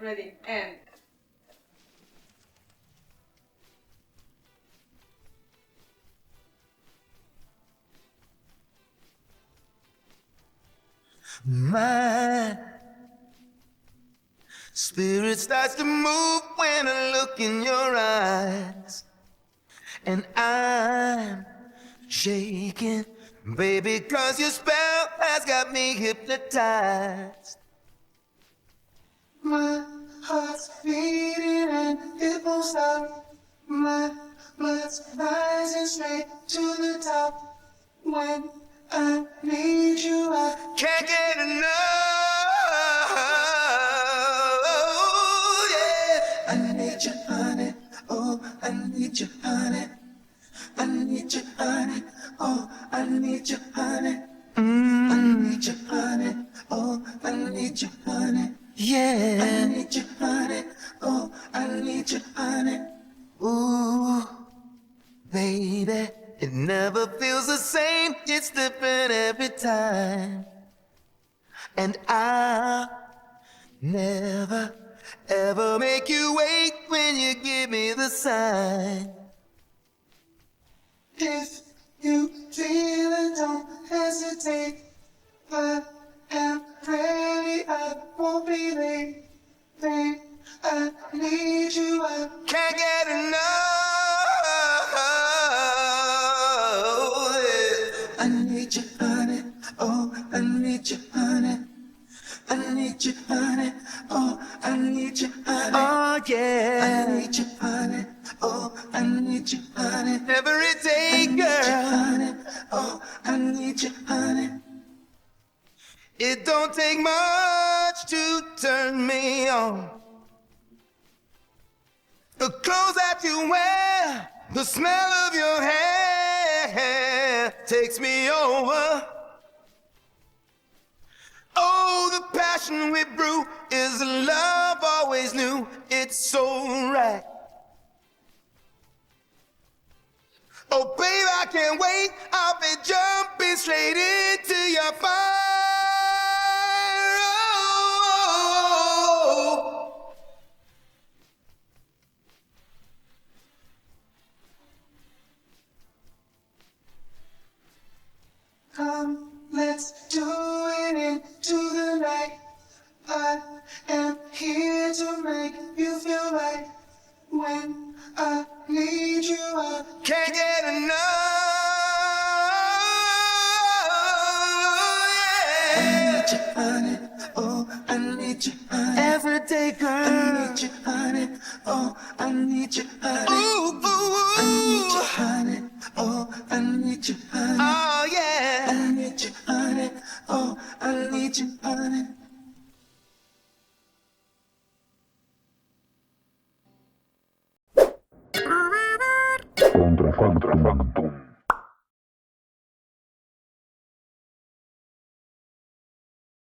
ready, and. My spirit starts to move when I look in your eyes, and I'm shaking, baby, 'cause your spell has got me hypnotized. My heart's beating and it won't stop. My blood's rising straight to the top. When I need you, I can't get enough. Yeah, I need you, honey. Oh, I need you, honey. I need you, honey. Oh, I need you, honey. I need you, honey. Oh, I need you, honey. Yeah, I need you, honey. Oh, I need you, honey. Ooh, baby, it never feels the same. It's different every time. And I'll never, ever make you wait when you give me the sign. If you feel it, don't hesitate. I am ready, I won't be late. Babe, I need you, I can't get enough. Yeah. I need you, honey. Oh, I need you, honey. I need you, honey. Oh, I need you, honey. Oh, yeah. I need you, honey. Oh, I need you, honey. Every day, girl. Honey. Oh, I need you, honey. It don't take much to turn me on. The clothes that you wear, the smell of your hair takes me over. Oh, the passion we brew is a love always knew. It's so right. Oh, babe, I can't wait. I'll be jumping straight into your fire. Oh, come, let's do it into the night. I am here to make you feel right. When I need you, I can't get enough. Yeah. I need you, honey. Oh, I need you, honey. Every day, girl. I need you, honey. Oh, I need you, honey. Ooh, ooh, ooh. I need you, honey. Oh, I need you, honey. Oh, yeah. I need you, honey. Oh, I need you, honey. Contrafactum.